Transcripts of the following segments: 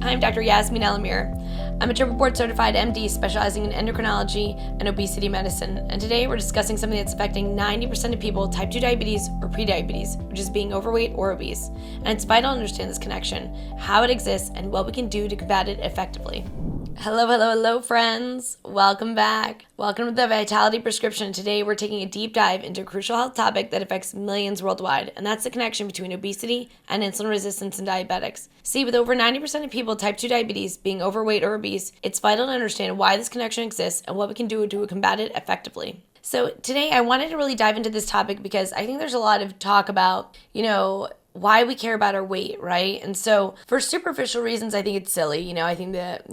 I'm Dr. Yasmine Elamir. I'm a triple board certified MD specializing in endocrinology and obesity medicine, and today we're discussing something that's affecting 90% of people, type 2 diabetes or prediabetes, which is being overweight or obese. And it's vital to understand this connection, how it exists, and what we can do to combat it effectively. Hello, friends. Welcome back. Welcome to the Vitality Prescription. Today, we're taking a deep dive into a crucial health topic that affects millions worldwide, and that's the connection between obesity and insulin resistance and diabetics. See, with over 90% of people with type 2 diabetes being overweight or obese, it's vital to understand why this connection exists and what we can do to combat it effectively. So today, I wanted to really dive into this topic because I think there's a lot of talk about, why we care about our weight, right? And so for superficial reasons, I think it's silly. I think that,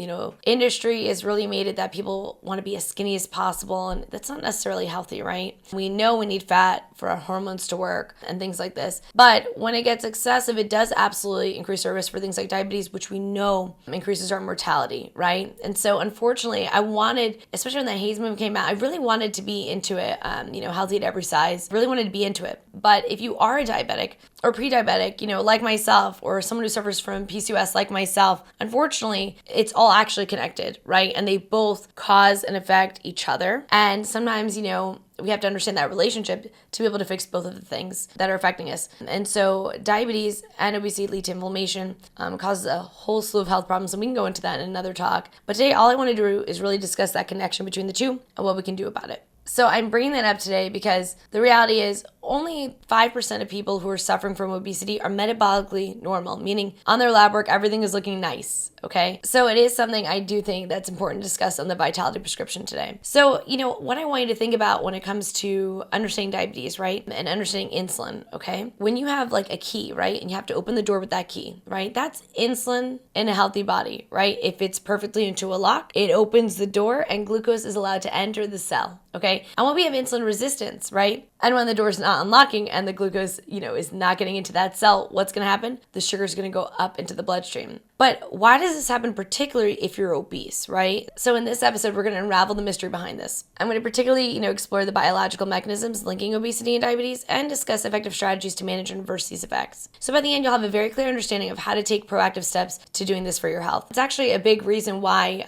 industry has really made it that people want to be as skinny as possible, and that's not necessarily healthy, right? We know we need fat for our hormones to work and things like this. But when it gets excessive, it does absolutely increase our risk for things like diabetes, which we know increases our mortality, right? And so unfortunately, I wanted, especially when the Haze movement came out, I really wanted to be into it, healthy at every size, really wanted to be into it. But if you are a diabetic or pre-diabetic, like myself, or someone who suffers from PCOS like myself, unfortunately, it's all actually connected, right? And they both cause and affect each other. And sometimes, we have to understand that relationship to be able to fix both of the things that are affecting us. And so diabetes and obesity lead to inflammation, causes a whole slew of health problems, and we can go into that in another talk. But today, all I want to do is really discuss that connection between the two and what we can do about it. So I'm bringing that up today because the reality is only 5% of people who are suffering from obesity are metabolically normal, meaning on their lab work, everything is looking nice, okay? So it is something I do think that's important to discuss on the Vitality Prescription today. So, what I want you to think about when it comes to understanding diabetes, right? And understanding insulin, okay? When you have like a key, right? And you have to open the door with that key, right? That's insulin in a healthy body, right? If it's perfectly into a lock, it opens the door and glucose is allowed to enter the cell, okay? And when we have insulin resistance, right? And when the door is not unlocking and the glucose, is not getting into that cell, what's going to happen? The sugar is going to go up into the bloodstream. But why does this happen particularly if you're obese, right? So in this episode, we're going to unravel the mystery behind this. I'm going to particularly, explore the biological mechanisms linking obesity and diabetes and discuss effective strategies to manage and reverse these effects. So by the end, you'll have a very clear understanding of how to take proactive steps to doing this for your health. It's actually a big reason why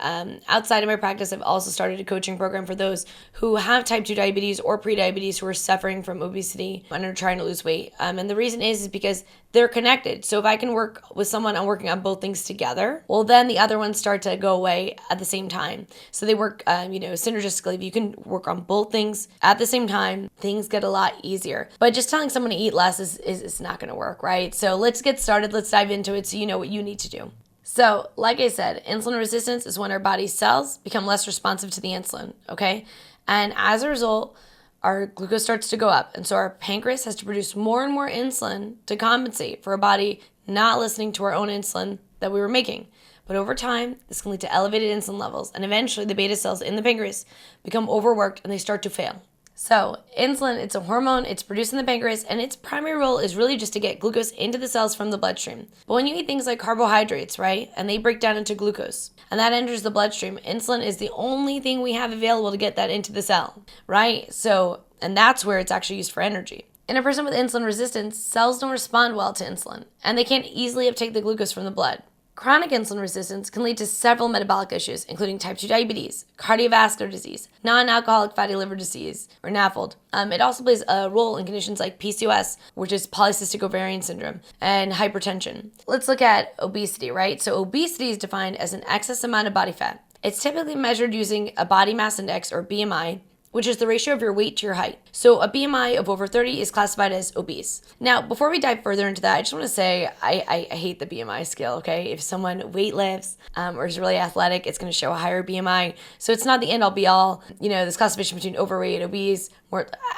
outside of my practice, I've also started a coaching program for those who have type 2 diabetes or prediabetes who are suffering from obesity and are trying to lose weight. And the reason is because they're connected. So if I can work with someone on working on both things together, well, then the other ones start to go away at the same time. So they work, synergistically. If you can work on both things at the same time, things get a lot easier. But just telling someone to eat less is not going to work, right? So let's get started. Let's dive into it so you know what you need to do. So, like I said, insulin resistance is when our body's cells become less responsive to the insulin, okay? And as a result, our glucose starts to go up. And so our pancreas has to produce more and more insulin to compensate for our body not listening to our own insulin that we were making. But over time, this can lead to elevated insulin levels. And eventually, the beta cells in the pancreas become overworked and they start to fail. So insulin, it's a hormone, it's produced in the pancreas, and its primary role is really just to get glucose into the cells from the bloodstream. But when you eat things like carbohydrates, right, and they break down into glucose, and that enters the bloodstream, insulin is the only thing we have available to get that into the cell, right? So, and that's where it's actually used for energy. In a person with insulin resistance, cells don't respond well to insulin, and they can't easily uptake the glucose from the blood. Chronic insulin resistance can lead to several metabolic issues, including type 2 diabetes, cardiovascular disease, non-alcoholic fatty liver disease, or NAFLD. It also plays a role in conditions like PCOS, which is polycystic ovarian syndrome, and hypertension. Let's look at obesity, right? So obesity is defined as an excess amount of body fat. It's typically measured using a body mass index, or BMI, which is the ratio of your weight to your height. So a BMI of over 30 is classified as obese. Now, before we dive further into that, I just want to say I hate the BMI scale, okay? If someone weight lifts or is really athletic, it's going to show a higher BMI. So it's not the end all be all, this classification between overweight and obese.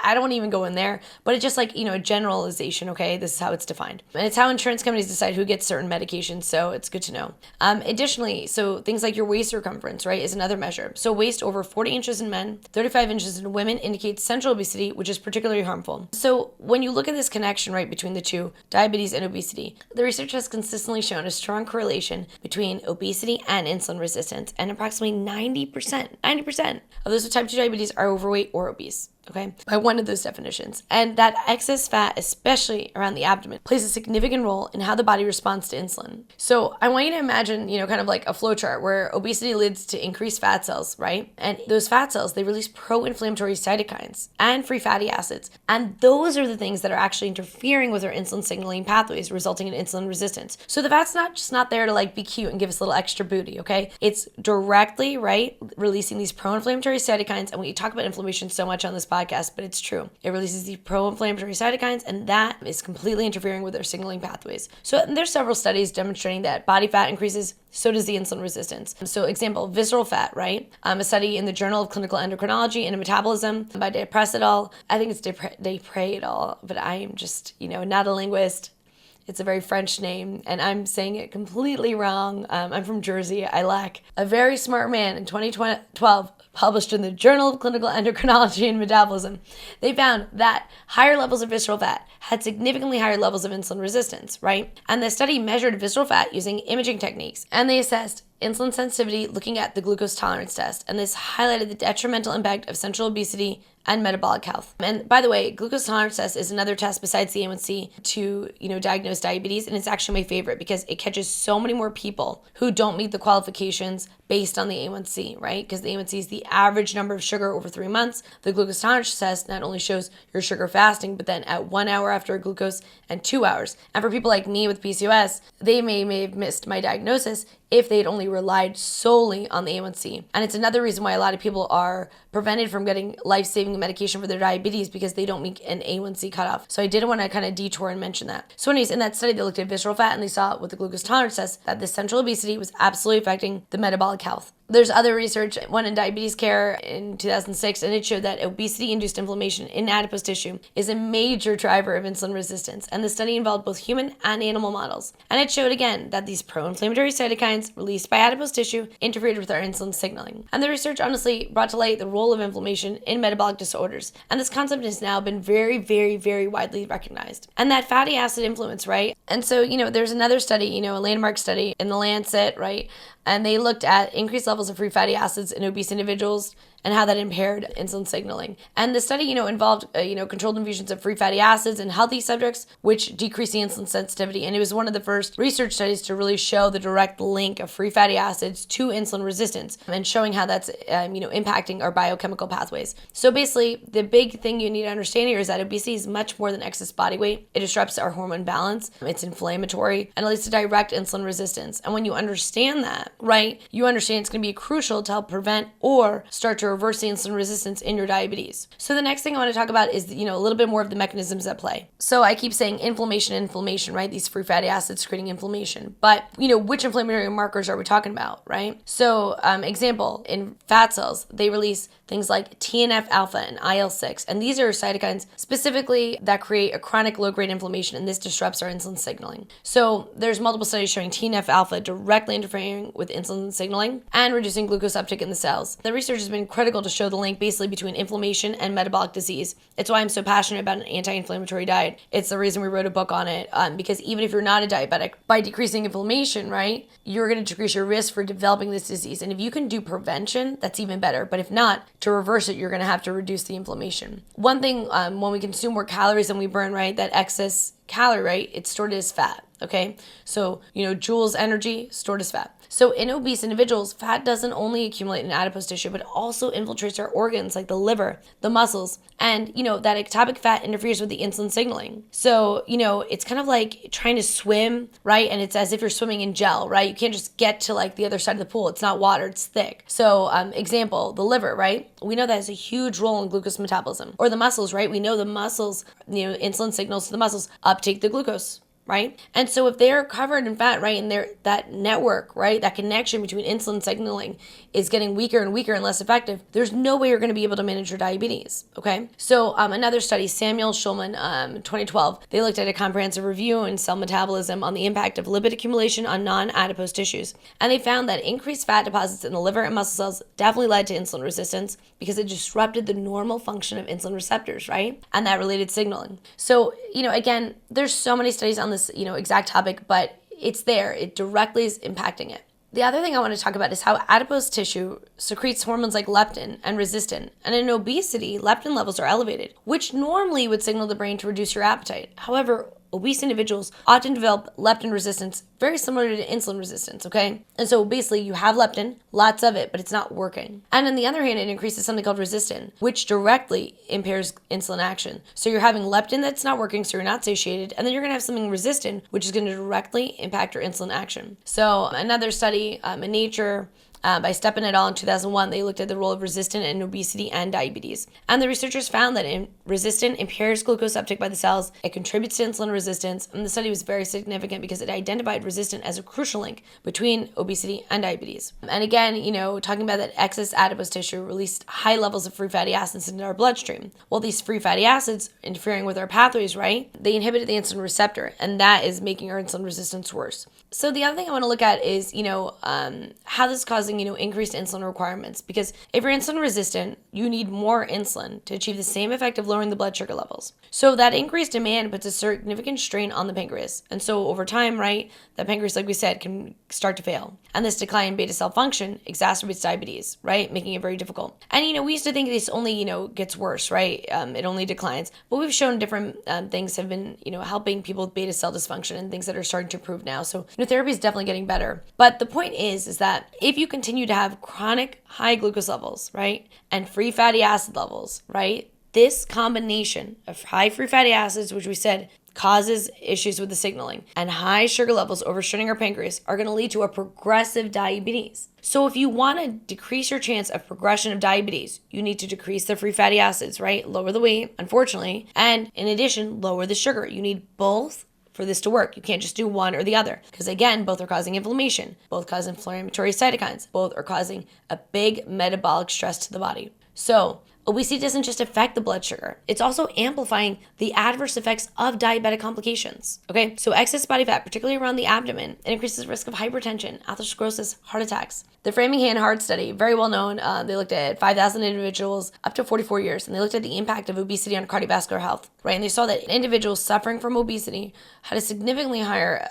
I don't want to even go in there, but it's just like, a generalization, okay? This is how it's defined. And it's how insurance companies decide who gets certain medications, so it's good to know. Additionally, so things like your waist circumference, right, is another measure. So waist over 40 inches in men, 35 inches in women indicates central obesity, which is particularly harmful. So when you look at this connection, right, between the two, diabetes and obesity, the research has consistently shown a strong correlation between obesity and insulin resistance, and approximately 90% of those with type 2 diabetes are overweight or obese. okay, by one of those definitions. And that excess fat, especially around the abdomen, plays a significant role in how the body responds to insulin. So I want you to imagine, kind of like a flowchart where obesity leads to increased fat cells, right? And those fat cells, they release pro-inflammatory cytokines and free fatty acids. And those are the things that are actually interfering with our insulin signaling pathways, resulting in insulin resistance. So the fat's not there to like be cute and give us a little extra booty, okay? It's directly, right, releasing these pro-inflammatory cytokines. And we talk about inflammation so much on this podcast, but it's true. It releases these pro-inflammatory cytokines, and that is completely interfering with our signaling pathways. So there's several studies demonstrating that body fat increases, so does the insulin resistance. So example, visceral fat, right? A study in the Journal of Clinical Endocrinology and Metabolism by Depressedal. I think it's Depressedal, but I am just, not a linguist. It's a very French name, and I'm saying it completely wrong. I'm from Jersey. I lack. A very smart man in 2012 published in the Journal of Clinical Endocrinology and Metabolism. They found that higher levels of visceral fat had significantly higher levels of insulin resistance, right? And the study measured visceral fat using imaging techniques, and they assessed insulin sensitivity looking at the glucose tolerance test. And this highlighted the detrimental impact of central obesity and metabolic health. And by the way, glucose tolerance test is another test besides the A1C to, diagnose diabetes. And it's actually my favorite because it catches so many more people who don't meet the qualifications based on the A1C, right? Because the A1C is the average number of sugar over 3 months. The glucose tolerance test not only shows your sugar fasting, but then at 1 hour after glucose and 2 hours. And for people like me with PCOS, they may have missed my diagnosis if they'd only relied solely on the A1C. And it's another reason why a lot of people are prevented from getting life-saving medication for their diabetes because they don't meet an A1C cutoff. So I did want to kind of detour and mention that. So anyways, in that study, they looked at visceral fat and they saw with the glucose tolerance test that the central obesity was absolutely affecting the metabolic health. There's other research, one in Diabetes Care in 2006, and it showed that obesity-induced inflammation in adipose tissue is a major driver of insulin resistance. And the study involved both human and animal models. And it showed again that these pro-inflammatory cytokines released by adipose tissue interfered with our insulin signaling. And the research honestly brought to light the role of inflammation in metabolic disorders. And this concept has now been very, very, very widely recognized. And that fatty acid influence, right? And so, there's another study, a landmark study in the Lancet, right? And they looked at increased levels of free fatty acids in obese individuals and how that impaired insulin signaling. And the study, involved, controlled infusions of free fatty acids in healthy subjects, which decreased the insulin sensitivity. And it was one of the first research studies to really show the direct link of free fatty acids to insulin resistance and showing how that's, impacting our biochemical pathways. So basically, the big thing you need to understand here is that obesity is much more than excess body weight. It disrupts our hormone balance. It's inflammatory and it leads to direct insulin resistance. And when you understand that, right, you understand it's going to be crucial to help prevent or start to reverse the insulin resistance in your diabetes. So the next thing I want to talk about is, a little bit more of the mechanisms at play. So I keep saying inflammation, right? These free fatty acids creating inflammation. But, which inflammatory markers are we talking about, right? So, example, in fat cells, they release things like TNF alpha and IL-6. And these are cytokines specifically that create a chronic low-grade inflammation, and this disrupts our insulin signaling. So there's multiple studies showing TNF alpha directly interfering with insulin signaling and reducing glucose uptake in the cells. The research has been critical to show the link basically between inflammation and metabolic disease. It's why I'm so passionate about an anti-inflammatory diet. It's the reason we wrote a book on it, because even if you're not a diabetic, by decreasing inflammation, right, you're going to decrease your risk for developing this disease. And if you can do prevention, that's even better. But if not, to reverse it, you're going to have to reduce the inflammation. One thing, when we consume more calories than we burn, right, that excess calorie, right, it's stored as fat, okay? So, joules energy stored as fat. So in obese individuals, fat doesn't only accumulate in adipose tissue, but also infiltrates our organs like the liver, the muscles, and, that ectopic fat interferes with the insulin signaling. So, it's kind of like trying to swim, right? And it's as if you're swimming in gel, right? You can't just get to like the other side of the pool. It's not water, it's thick. So, example, the liver, right? We know that has a huge role in glucose metabolism. Or the muscles, right? We know the muscles, insulin signals to the muscles uptake the glucose, right? And so if they're covered in fat, right, and that network, right, that connection between insulin signaling is getting weaker and weaker and less effective, there's no way you're going to be able to manage your diabetes, okay? So another study, Samuel Schulman, 2012, they looked at a comprehensive review in cell metabolism on the impact of lipid accumulation on non-adipose tissues. And they found that increased fat deposits in the liver and muscle cells definitely led to insulin resistance because it disrupted the normal function of insulin receptors, right? And that related signaling. So, again, there's so many studies on this, exact topic, but it's there. It directly is impacting it. The other thing I want to talk about is how adipose tissue secretes hormones like leptin and resistin. And in obesity, leptin levels are elevated, which normally would signal the brain to reduce your appetite. However, obese individuals often develop leptin resistance, very similar to insulin resistance, okay? And so basically you have leptin, lots of it, but it's not working. And on the other hand, it increases something called resistin, which directly impairs insulin action. So you're having leptin that's not working, so you're not satiated, and then you're gonna have something resistant, which is gonna directly impact your insulin action. So another study in Nature, by Stepan et al. In 2001, they looked at the role of resistin in obesity and diabetes. And the researchers found that resistin impairs glucose uptake by the cells, it contributes to insulin resistance, and the study was very significant because it identified resistin as a crucial link between obesity and diabetes. And again, talking about that excess adipose tissue released high levels of free fatty acids into our bloodstream. Well, these free fatty acids interfering with our pathways, right? They inhibited the insulin receptor, and that is making our insulin resistance worse. So the other thing I want to look at is, how this is causing, increased insulin requirements. Because if you're insulin resistant, you need more insulin to achieve the same effect of lowering the blood sugar levels. So that increased demand puts a significant strain on the pancreas. And so over time, right, the pancreas, like we said, can start to fail. And this decline in beta cell function exacerbates diabetes, right, making it very difficult. And, we used to think this only, gets worse, right? It only declines. But we've shown different things have been, helping people with beta cell dysfunction and things that are starting to improve now. So, therapy is definitely getting better. But the point is that if you continue to have chronic high glucose levels, right, and free fatty acid levels, right, this combination of high free fatty acids, which we said causes issues with the signaling, and high sugar levels overshooting our pancreas are going to lead to a progressive diabetes. So if you want to decrease your chance of progression of diabetes, you need to decrease the free fatty acids, right? Lower the weight, unfortunately, and in addition, lower the sugar. You need both for this to work. You can't just do one or the other, because again, both are causing inflammation, both cause inflammatory cytokines, both are causing a big metabolic stress to the body. So obesity doesn't just affect the blood sugar, it's also amplifying the adverse effects of diabetic complications. Okay, so excess body fat, particularly around the abdomen, it increases the risk of hypertension, atherosclerosis, heart attacks. The Framingham Heart Study, very well known, they looked at 5,000 individuals up to 44 years, and they looked at the impact of obesity on cardiovascular health, right? And they saw that individuals suffering from obesity had a significantly higher,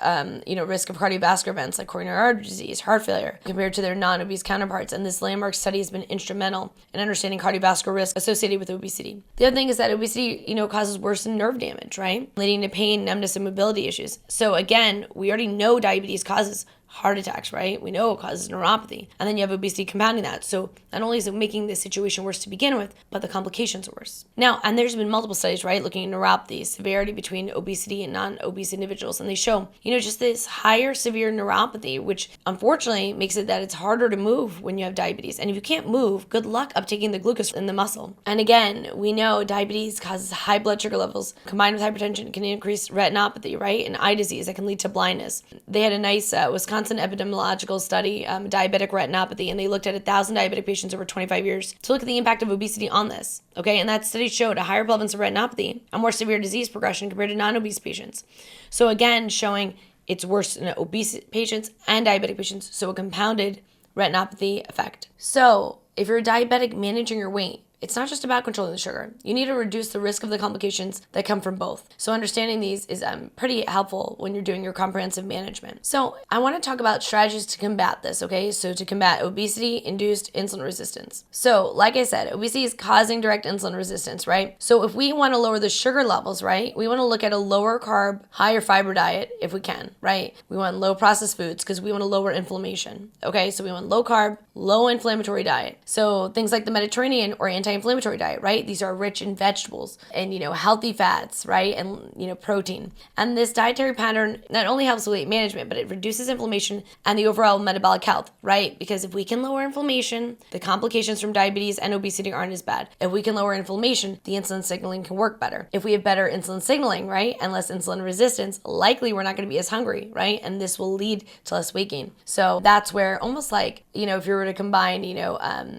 risk of cardiovascular events like coronary artery disease, heart failure, compared to their non-obese counterparts. And this landmark study has been instrumental in understanding cardiovascular risk associated with obesity. The other thing is that obesity, causes worsened nerve damage, right? Leading to pain, numbness, and mobility issues. So again, we already know diabetes causes heart attacks, right? We know it causes neuropathy. And then you have obesity compounding that. So not only is it making the situation worse to begin with, but the complications are worse. Now, and there's been multiple studies, right, looking at neuropathy, severity between obesity and non-obese individuals. And they show, just this higher severe neuropathy, which unfortunately makes it that it's harder to move when you have diabetes. And if you can't move, good luck uptaking the glucose in the muscle. And again, we know diabetes causes high blood sugar levels combined with hypertension can increase retinopathy, right? And eye disease that can lead to blindness. They had a nice Wisconsin epidemiological study, diabetic retinopathy, and they looked at 1,000 diabetic patients over 25 years to look at the impact of obesity on this. Okay, and that study showed a higher prevalence of retinopathy, a more severe disease progression compared to non-obese patients. So again, showing it's worse in obese patients and diabetic patients, so a compounded retinopathy effect. So if you're a diabetic managing your weight, it's not just about controlling the sugar. You need to reduce the risk of the complications that come from both. So understanding these is pretty helpful when you're doing your comprehensive management. So I want to talk about strategies to combat this, okay? So to combat obesity-induced insulin resistance. So like I said, obesity is causing direct insulin resistance, right? So if we want to lower the sugar levels, right, we want to look at a lower carb, higher fiber diet if we can, right? We want low processed foods because we want to lower inflammation, okay? So we want low carb, low inflammatory diet. So things like the Mediterranean or anti-inflammatory diet, right? These are rich in vegetables and, healthy fats, right? And, protein. And this dietary pattern not only helps with weight management, but it reduces inflammation and the overall metabolic health, right? Because if we can lower inflammation, the complications from diabetes and obesity aren't as bad. If we can lower inflammation, the insulin signaling can work better. If we have better insulin signaling, right? And less insulin resistance, likely we're not going to be as hungry, right? And this will lead to less weight gain. So that's where almost like, if you were to combine,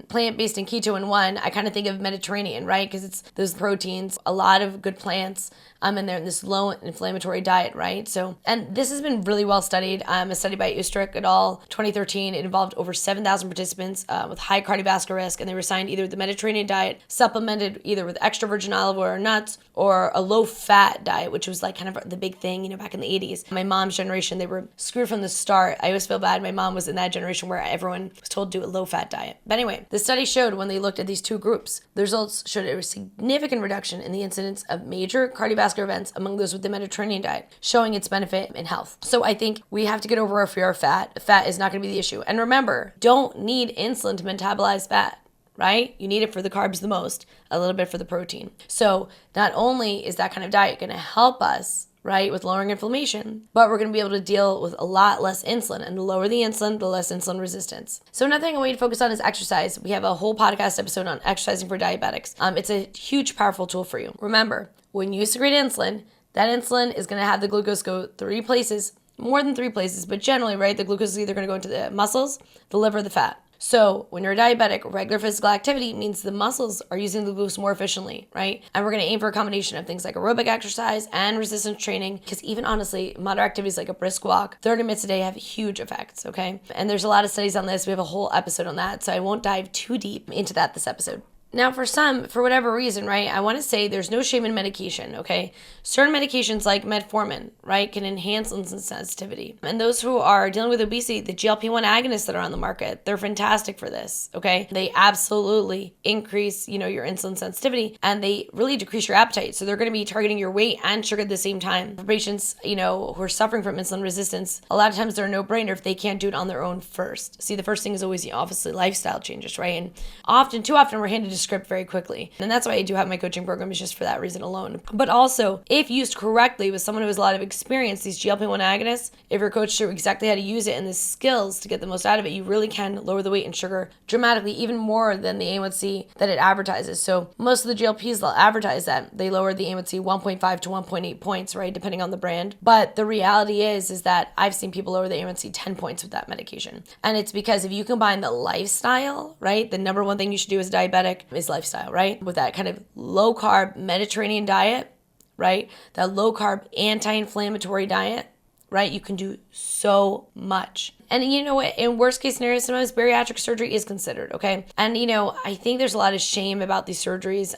plant-based and keto in one, I kind of think think of Mediterranean, right? Because it's those proteins, a lot of good plants, and they're in this low inflammatory diet, right? So, and this has been really well studied. A study by Ustrich et al., 2013. It involved over 7,000 participants with high cardiovascular risk, and they were assigned either the Mediterranean diet, supplemented either with extra virgin olive oil or nuts, or a low-fat diet, which was like kind of the big thing, back in the 80s. My mom's generation, they were screwed from the start. I always feel bad. My mom was in that generation where everyone was told to do a low-fat diet. But anyway, the study showed when they looked at these two groups, the results showed a significant reduction in the incidence of major cardiovascular events among those with the Mediterranean diet, showing its benefit in health. So I think we have to get over our fear of fat. Fat is not going to be the issue. And remember, don't need insulin to metabolize fat, right? You need it for the carbs the most, a little bit for the protein. So not only is that kind of diet going to help us, right, with lowering inflammation, but we're going to be able to deal with a lot less insulin. And the lower the insulin, the less insulin resistance. So another thing I want you to focus on is exercise. We have a whole podcast episode on exercising for diabetics. It's a huge, powerful tool for you. Remember, when you secrete insulin, that insulin is going to have the glucose go 3 places, more than 3 places, but generally, right, the glucose is either going to go into the muscles, the liver, the fat. So when you're a diabetic, regular physical activity means the muscles are using the glucose more efficiently, right? And we're going to aim for a combination of things like aerobic exercise and resistance training, because even honestly, moderate activities like a brisk walk, 30 minutes a day have huge effects, okay? And there's a lot of studies on this. We have a whole episode on that, so I won't dive too deep into that this episode. Now, for some, for whatever reason, right, I want to say there's no shame in medication, okay? Certain medications like metformin, right, can enhance insulin sensitivity. And those who are dealing with obesity, the GLP-1 agonists that are on the market, they're fantastic for this, okay? They absolutely increase, your insulin sensitivity, and they really decrease your appetite. So they're going to be targeting your weight and sugar at the same time. For patients, who are suffering from insulin resistance, a lot of times they're a no-brainer if they can't do it on their own first. See, the first thing is always, obviously, lifestyle changes, right? And too often, we're handed a script very quickly. And that's why I do have my coaching program, is just for that reason alone. But also, if used correctly with someone who has a lot of experience, these GLP-1 agonists, if you're coached through exactly how to use it and the skills to get the most out of it, you really can lower the weight and sugar dramatically, even more than the A1C that it advertises. So most of the GLPs, they'll advertise that they lower the A1C 1.5 to 1.8 points, right, depending on the brand. But the reality is that I've seen people lower the A1C 10 points with that medication. And it's because if you combine the lifestyle, right, the number one thing you should do as a diabetic is lifestyle, right? With that kind of low carb Mediterranean diet, right? That low carb anti-inflammatory diet, right? You can do so much. And you know what? In worst case scenarios, sometimes bariatric surgery is considered, okay? And I think there's a lot of shame about these surgeries.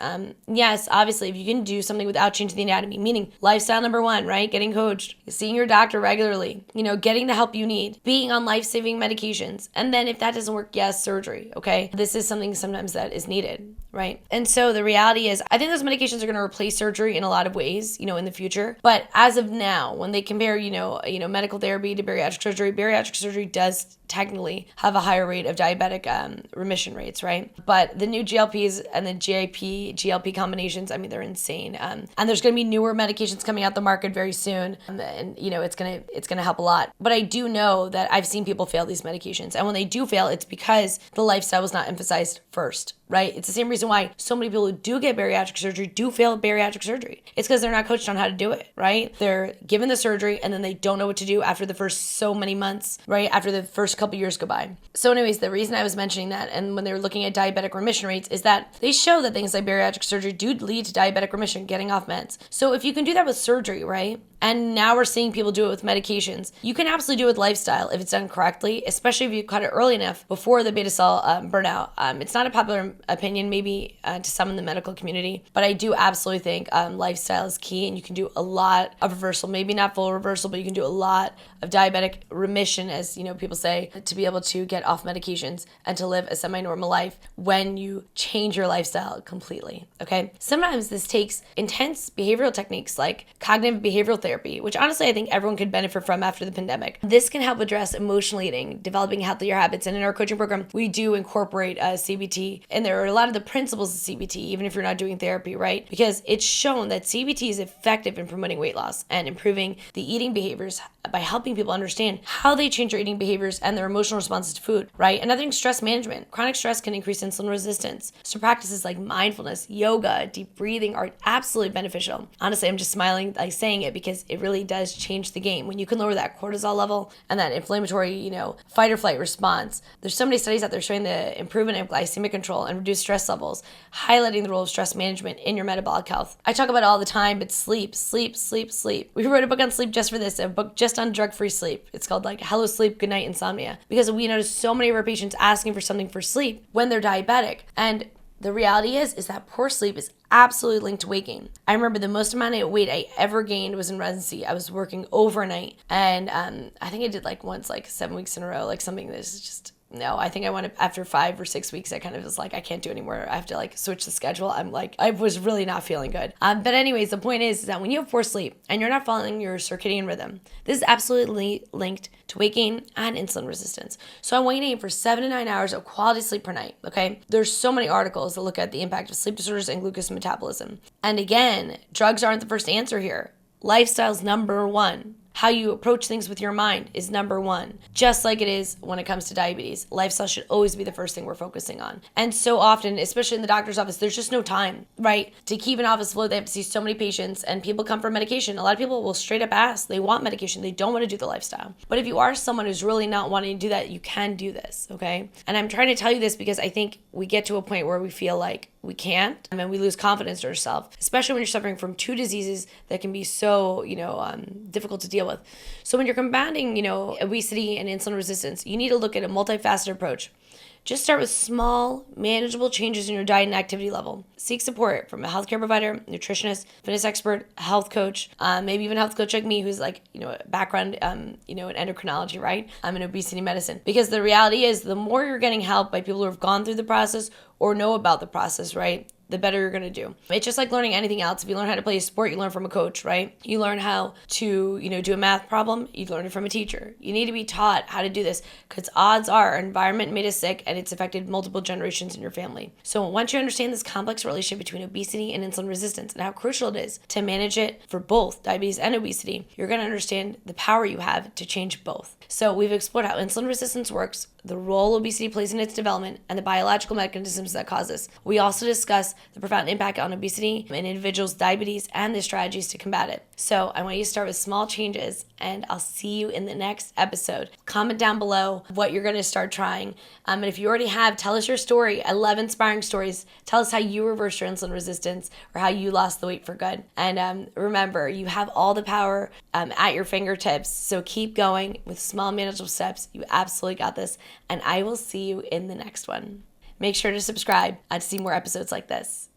Yes, obviously, if you can do something without changing the anatomy, meaning lifestyle number one, right? Getting coached, seeing your doctor regularly, getting the help you need, being on life-saving medications. And then if that doesn't work, yes, surgery, okay? This is something sometimes that is needed, right? And so the reality is, I think those medications are going to replace surgery in a lot of ways, in the future. But as of now, when they compare, medical therapy to bariatric surgery does technically have a higher rate of diabetic remission rates, right? But the new GLPs and the GLP combinations, they're insane. And there's going to be newer medications coming out the market very soon, and it's gonna help a lot. But I do know that I've seen people fail these medications, and when they do fail, it's because the lifestyle was not emphasized first, right? It's the same reason why so many people who do get bariatric surgery do fail bariatric surgery. It's because they're not coached on how to do it, right? They're given the surgery and then they don't know what to do after the first so many months, right? After the first couple years go by. So anyways, the reason I was mentioning that, and when they were looking at diabetic remission rates, is that they show that things like bariatric surgery do lead to diabetic remission, getting off meds. So if you can do that with surgery, right? And now we're seeing people do it with medications. You can absolutely do it with lifestyle if it's done correctly, especially if you cut it early enough before the beta cell burnout. It's not a popular opinion maybe to some in the medical community, but I do absolutely think lifestyle is key, and you can do a lot of reversal, maybe not full reversal, but you can do a lot of diabetic remission, as people say, to be able to get off medications and to live a semi-normal life when you change your lifestyle completely, okay? Sometimes this takes intense behavioral techniques like cognitive behavioral therapy, which honestly I think everyone could benefit from after the pandemic. This can help address emotional eating, developing healthier habits, and in our coaching program, we do incorporate CBT, and there are a lot of the principles of CBT, even if you're not doing therapy, right? Because it's shown that CBT is effective in promoting weight loss and improving the eating behaviors by helping people understand how they change their eating behaviors and their emotional responses to food, right? Another thing, stress management. Chronic stress can increase insulin resistance. So practices like mindfulness, yoga, deep breathing are absolutely beneficial. Honestly, I'm just smiling like saying it because is it really does change the game. When you can lower that cortisol level and that inflammatory, fight or flight response, there's so many studies out there showing the improvement of glycemic control and reduced stress levels, highlighting the role of stress management in your metabolic health. I talk about it all the time, but sleep. We wrote a book on sleep just for this, a book just on drug-free sleep. It's called Hello Sleep, Good Night Insomnia, because we notice so many of our patients asking for something for sleep when they're diabetic. And the reality is that poor sleep is absolutely linked to weight gain. I remember the most amount of weight I ever gained was in residency. I was working overnight, and I think I did once 7 weeks in a row, something that's just, no, I think I went after 5 or 6 weeks. I kind of was I can't do anymore. I have to switch the schedule. I was really not feeling good. But anyways, the point is that when you have poor sleep and you're not following your circadian rhythm, this is absolutely linked to weight gain and insulin resistance. So I want you to aim for 7 to 9 hours of quality sleep per night, okay? There's so many articles that look at the impact of sleep disorders and glucose metabolism. And again, drugs aren't the first answer here. Lifestyle's number one. How you approach things with your mind is number one. Just like it is when it comes to diabetes, lifestyle should always be the first thing we're focusing on. And so often, especially in the doctor's office, there's just no time, right? To keep an office float, they have to see so many patients, and people come for medication. A lot of people will straight up ask, they want medication, they don't want to do the lifestyle. But if you are someone who's really not wanting to do that, you can do this, okay? And I'm trying to tell you this because I think we get to a point where we feel like we can't, and then we lose confidence in ourselves, especially when you're suffering from two diseases that can be so, difficult to deal with. So when you're combating, obesity and insulin resistance, you need to look at a multifaceted approach. Just start with small, manageable changes in your diet and activity level. Seek support from a healthcare provider, nutritionist, fitness expert, health coach, maybe even a health coach like me who's a background, in endocrinology, right? I'm in obesity medicine. Because the reality is the more you're getting help by people who have gone through the process or know about the process, right, the better you're going to do. It's just like learning anything else. If you learn how to play a sport, you learn from a coach, right? You learn how to, do a math problem, you learn it from a teacher. You need to be taught how to do this because odds are our environment made us sick and it's affected multiple generations in your family. So once you understand this complex relationship between obesity and insulin resistance and how crucial it is to manage it for both diabetes and obesity, you're going to understand the power you have to change both. So we've explored how insulin resistance works, the role obesity plays in its development, and the biological mechanisms that cause this. We also discuss the profound impact on obesity in individuals' diabetes and the strategies to combat it. So I want you to start with small changes, and I'll see you in the next episode. Comment down below what you're going to start trying. And if you already have, tell us your story. I love inspiring stories. Tell us how you reversed your insulin resistance or how you lost the weight for good. And remember, you have all the power at your fingertips. So keep going with small, manageable steps. You absolutely got this. And I will see you in the next one. Make sure to subscribe to see more episodes like this.